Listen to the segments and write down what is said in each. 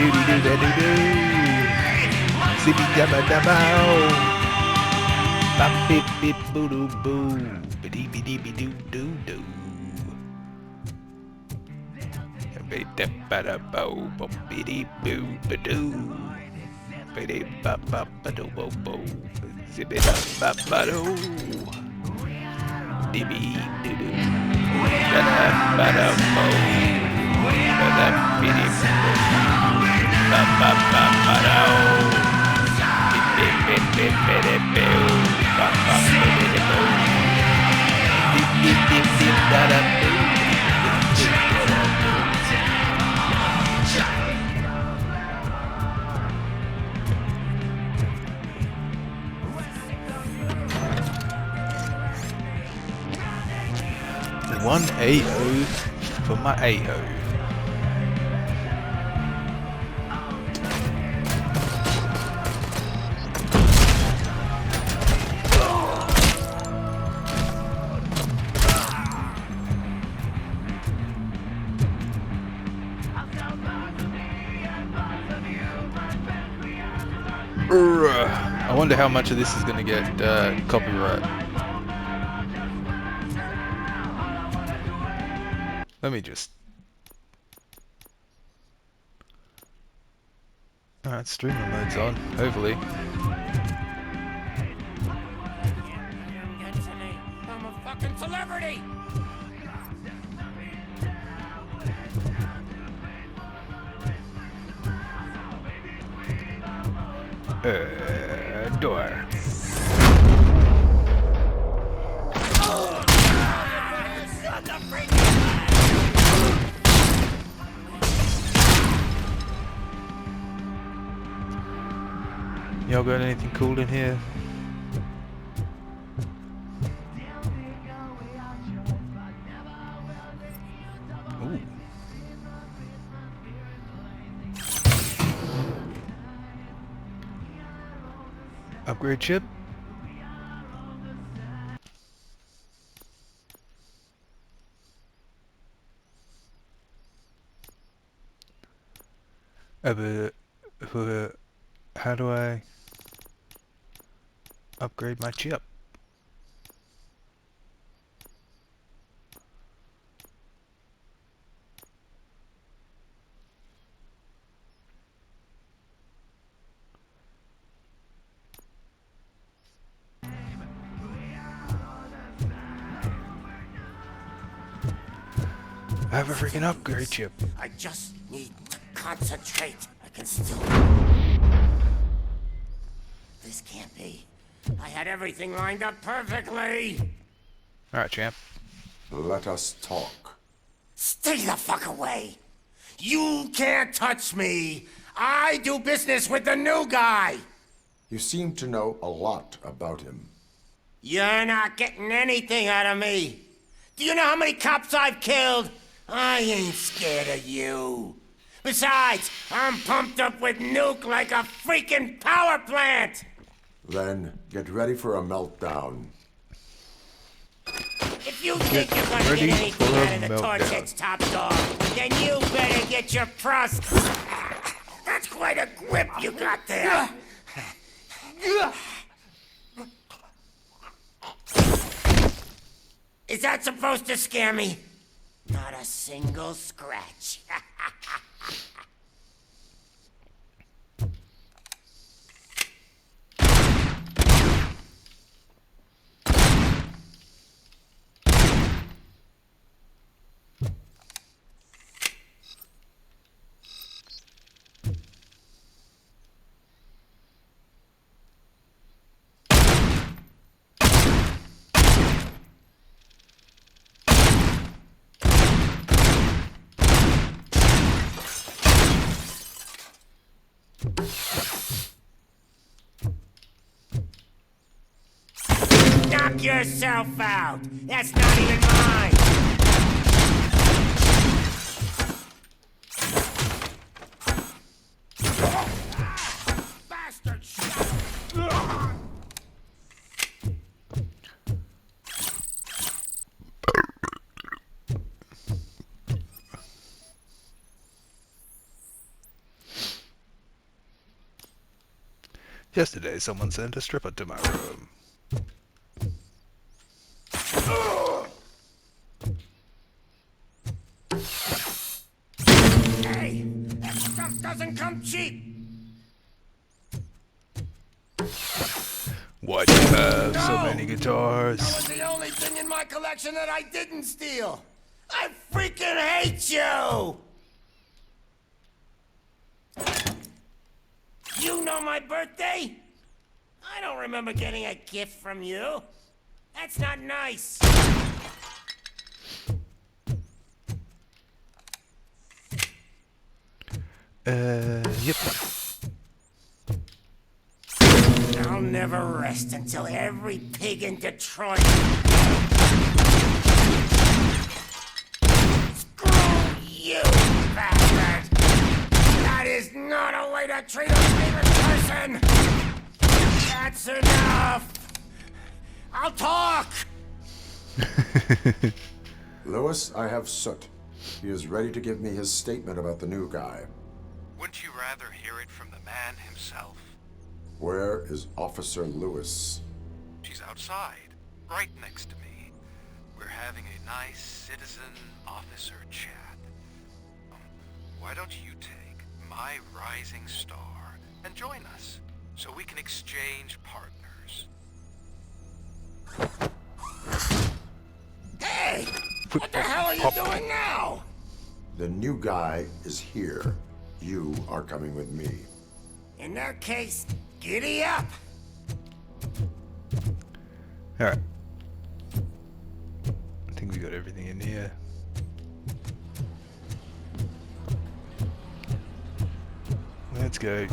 doody doo da doo doo. Zippy dabba dabba. Bop bip bip boo doo boo. Bidee bidee bidoo doo doo. Bidee dabba bow bop bidee boo badoo. Bidee bop bop badoo bo bo. Zippy dabba badoo. Dibby doo doo. Dabba dabba bow. Dabba bidee boo. Ba ba ba ba do. Bip bip bip bip bip boo. Ba ba bip bip boo. Dip dip dip dip da da boo. Dip dip da da boo. One AO for my AO. I wonder how much of this is going to get copyright. Let me just... Alright, streamer mode's on, hopefully. I'm a fucking celebrity! Door. Y'all got anything cool in here? Ooh. Upgrade chip? How do I upgrade my chip? I have a freaking upgrade chip. I just need to concentrate. I can still... This can't be. I had everything lined up perfectly. Alright, champ. Let us talk. Stay the fuck away. You can't touch me. I do business with the new guy. You seem to know a lot about him. You're not getting anything out of me. Do you know how many cops I've killed? I ain't scared of you. Besides, I'm pumped up with nuke like a freaking power plant. Then get ready for a meltdown. If you think you're gonna get anything out of the Torchhead's top dog, then you better get your prost. That's quite a grip you got there. Is that supposed to scare me? Not a single scratch. Knock yourself out. That's not even mine. Bastard shot. Yesterday, someone sent a stripper to my room. Hey, that stuff doesn't come cheap. Why do you have so No! many guitars? That was the only thing in my collection that I didn't steal. I freaking hate you! You know my birthday? I don't remember getting a gift from you. That's not nice. Yep. I'll never rest until every pig in Detroit. Screw you, bastard! That is not a way to treat a favorite person! That's enough! I'll talk! Lewis, I have Soot. He is ready to give me his statement about the new guy. Wouldn't you rather hear it from the man himself? Where is Officer Lewis? She's outside, right next to me. We're having a nice citizen-officer chat. Why don't you take my rising star and join us, so we can exchange partners? Hey! What the hell are you doing now? The new guy is here. You are coming with me. In that case, giddy up! Alright. I think we got everything in here. Let's go.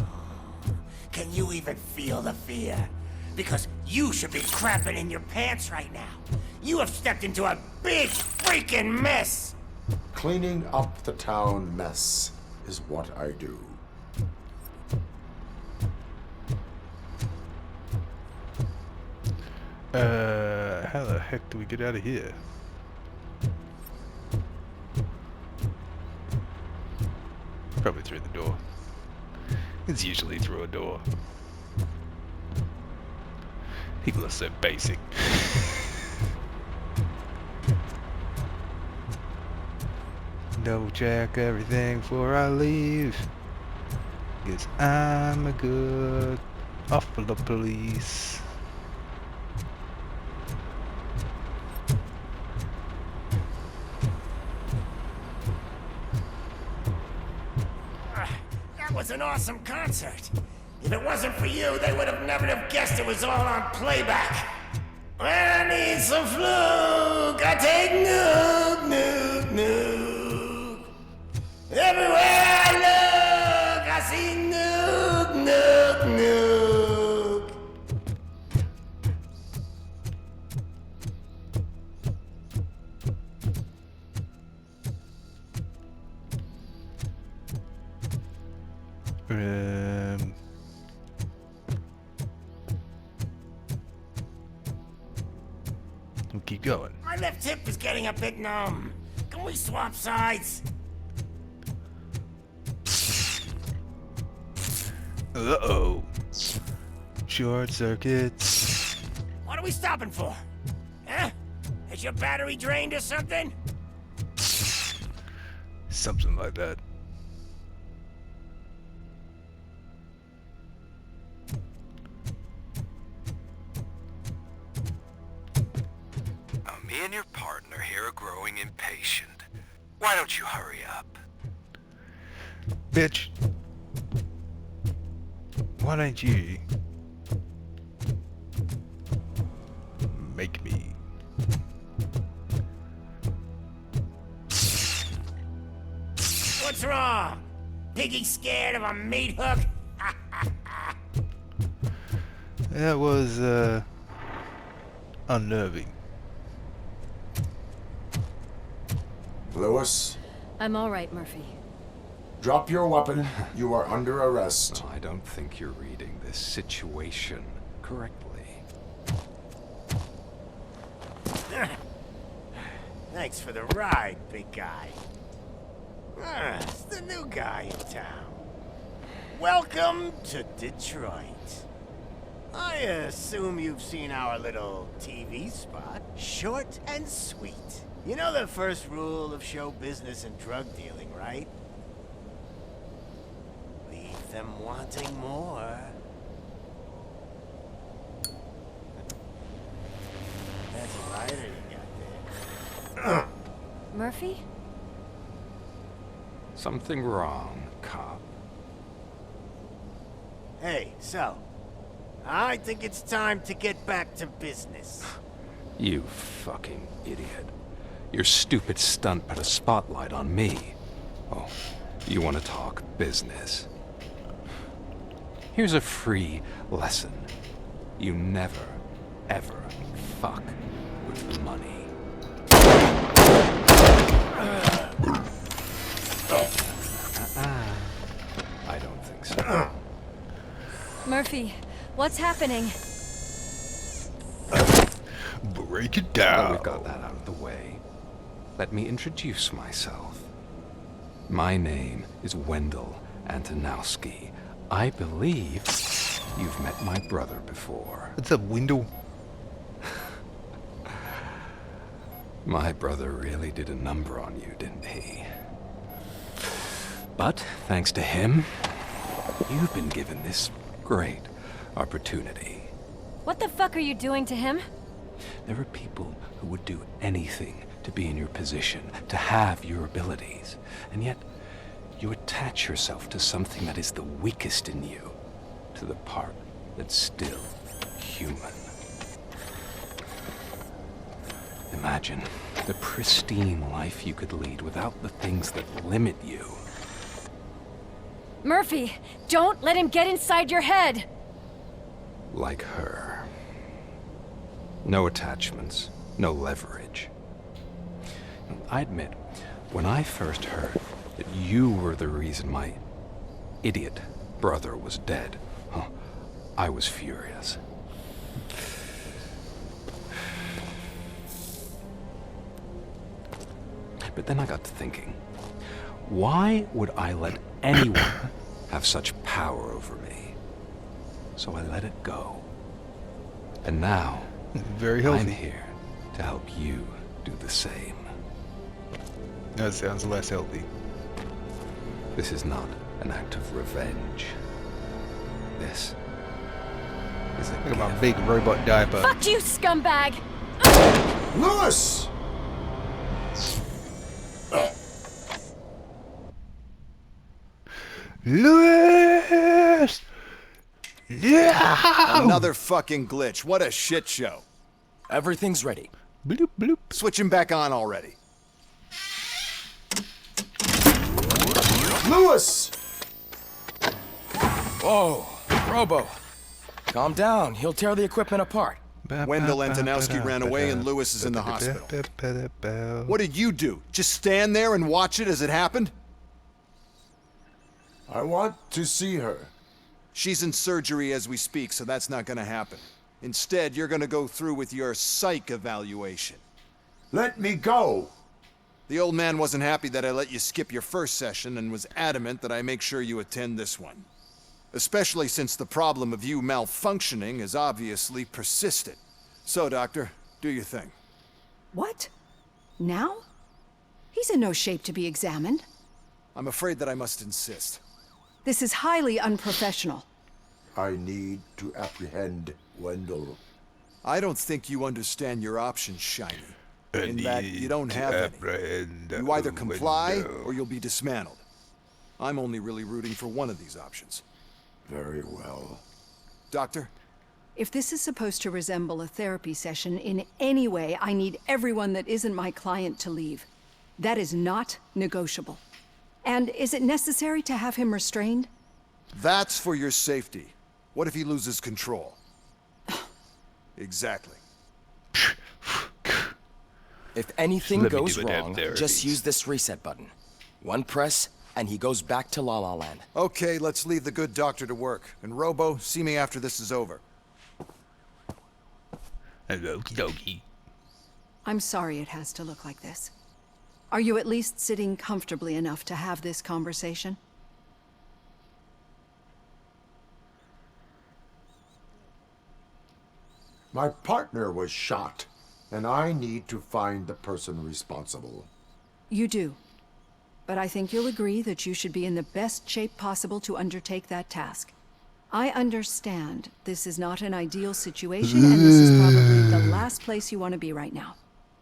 Can you even feel the fear? Because you should be crapping in your pants right now. You have stepped into a big freaking mess! Cleaning up the town mess is what I do. How the heck do we get out of here? Probably through the door. It's usually through a door. People are so basic. Double check everything before I leave. Because I'm a good off for the police. That was an awesome concert. If it wasn't for you, they would have never have guessed it was all on playback. When I need some fluke, I take Nuke, Nuke, Nuke. Everywhere I look, I see Nuke, Nuke, Nuke. We'll keep going. My left hip is getting a bit numb. Can we swap sides? Uh-oh. Short circuits. What are we stopping for? Huh? Is your battery drained or something? Something like that. Me and your partner here are growing impatient. Why don't you hurry up? Bitch. Why don't you make me? What's wrong? Piggy scared of a meat hook? That was unnerving. Lewis, I'm all right, Murphy. drop your weapon. You are under arrest. I don't think you're reading this situation correctly. Thanks for the ride, big guy. It's the new guy in town. Welcome to Detroit. I assume you've seen our little TV spot. Short and sweet. You know the first rule of show business and drug dealing, right? Leave them wanting more. That's a lighter you got there. Murphy? Something wrong, cop. Hey, so, I think it's time to get back to business. You fucking idiot. Your stupid stunt put a spotlight on me. Oh, you want to talk business? Here's a free lesson. You never, ever fuck with money. I don't think so. Murphy, what's happening? Break it Now down. we've got that out of the way, let me introduce myself. My name is Wendell Antonowski. I believe you've met my brother before. What's up, Wendell? My brother really did a number on you, didn't he? But thanks to him, you've been given this great opportunity. What the fuck are you doing to him? There are people who would do anything to be in your position, to have your abilities, and yet you attach yourself to something that is the weakest in you, to the part that's still human. Imagine the pristine life you could lead without the things that limit you. Murphy, don't let him get inside your head! Like her. No attachments, no leverage. I admit, when I first heard that you were the reason my idiot brother was dead, I was furious. But then I got to thinking, why would I let anyone have such power over me? So I let it go. And now, Very I'm healthy. here to help you do the same. That sounds less healthy. This is not an act of revenge. This is a Look at my gift. big robot diaper. Fuck you, scumbag! Lewis! Lewis! Yeah! Another fucking glitch. What a shit show. Everything's ready. Bloop, bloop. Switch him back on already. Lewis! Whoa, Robo. Calm down. He'll tear the equipment apart. Wendell Antonowski ran away and Lewis is in the hospital. What did you do? Just stand there and watch it as it happened? I want to see her. She's in surgery as we speak, so that's not gonna happen. Instead, you're gonna go through with your psych evaluation. Let me go! The old man wasn't happy that I let you skip your first session and was adamant that I make sure you attend this one. Especially since the problem of you malfunctioning is obviously persistent. So, Doctor, do your thing. What? Now? He's in no shape to be examined. I'm afraid that I must insist. This is highly unprofessional. I need to apprehend Wendell. I don't think you understand your options, Shiny. In that you don't have any. You either comply or you'll be dismantled. I'm only really rooting for one of these options. Very well. Doctor? If this is supposed to resemble a therapy session in any way, I need everyone that isn't my client to leave. That is not negotiable. And is it necessary to have him restrained? That's for your safety. What if he loses control? Exactly. If anything Let me goes do the damn wrong, therapies. just use this reset button. One press, and he goes back to La La Land. Okay, let's leave the good doctor to work. And Robo, see me after this is over. Okie dokie. I'm sorry it has to look like this. Are you at least sitting comfortably enough to have this conversation? My partner was shot, and I need to find the person responsible. You do. But I think you'll agree that you should be in the best shape possible to undertake that task. I understand this is not an ideal situation, and this is probably the last place you want to be right now.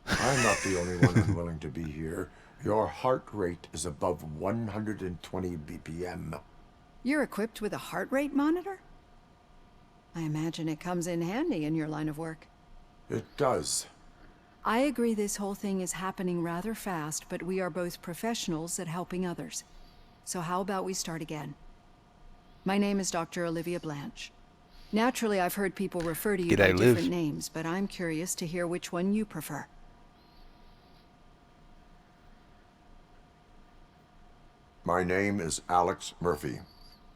I'm not the only one unwilling to be here. Your heart rate is above 120 BPM. You're equipped with a heart rate monitor? I imagine it comes in handy in your line of work. It does. I agree this whole thing is happening rather fast, but we are both professionals at helping others. So how about we start again? My name is Dr. Olivia Blanche. Naturally, I've heard people refer to you by different names, but I'm curious to hear which one you prefer. My name is Alex Murphy.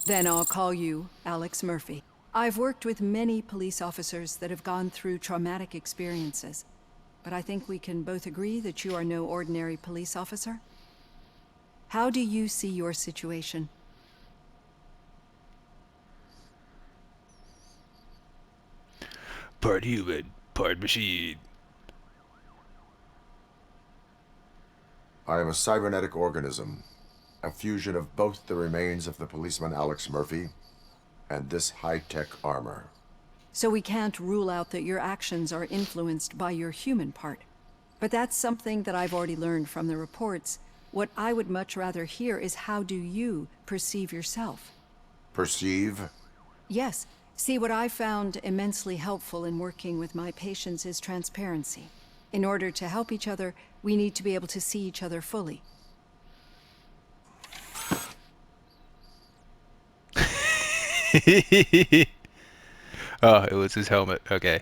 Then I'll call you Alex Murphy. I've worked with many police officers that have gone through traumatic experiences. But I think we can both agree that you are no ordinary police officer. How do you see your situation? Part human, part machine. I am a cybernetic organism, a fusion of both the remains of the policeman Alex Murphy and this high-tech armor. So we can't rule out that your actions are influenced by your human part. But that's something that I've already learned from the reports. What I would much rather hear is how do you perceive yourself? Perceive? Yes. See, what I found immensely helpful in working with my patients is transparency. In order to help each other, we need to be able to see each other fully. Oh, it was his helmet. Okay.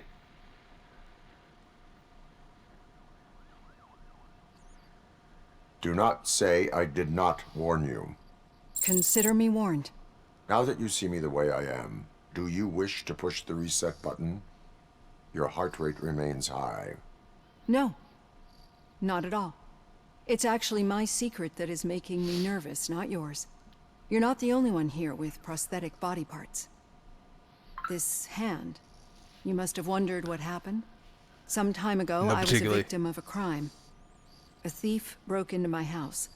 Do not say I did not warn you. Consider me warned. Now that you see me the way I am, do you wish to push the reset button? Your heart rate remains high. No. Not at all. It's actually my secret that is making me nervous, not yours. You're not the only one here with prosthetic body parts. This hand, you must have wondered what happened. Some time ago, Not I was a particularly. victim of a crime. A thief broke into my house.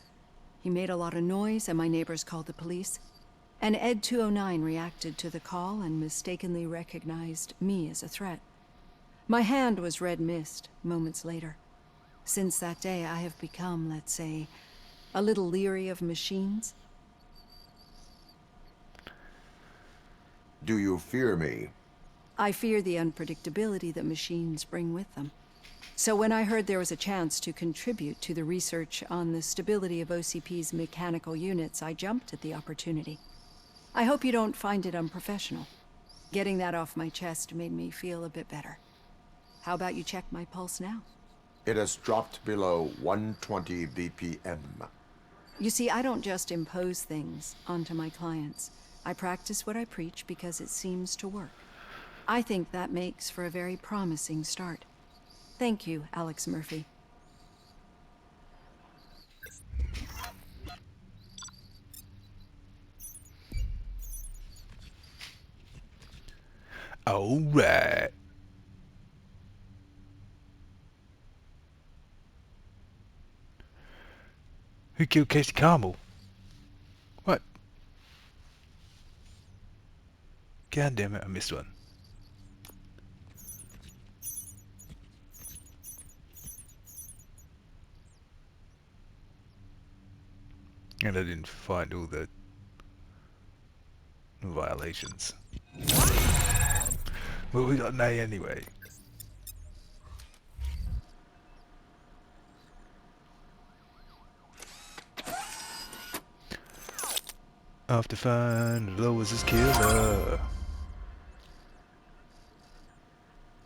He made a lot of noise and my neighbors called the police. And Ed 209 reacted to the call and mistakenly recognized me as a threat. My hand was red mist moments later. Since that day, I have become, let's say, a little leery of machines. Do you fear me? I fear the unpredictability that machines bring with them. So when I heard there was a chance to contribute to the research on the stability of OCP's mechanical units, I jumped at the opportunity. I hope you don't find it unprofessional. Getting that off my chest made me feel a bit better. How about you check my pulse now? It has dropped below 120 BPM. You see, I don't just impose things onto my clients. I practice what I preach because it seems to work. I think that makes for a very promising start. Thank you, Alex Murphy. All right. Who killed Casey Carmel? What? God damn it, I missed one. And I didn't find all the violations. Well, we got an A anyway. Off to find Lois' killer.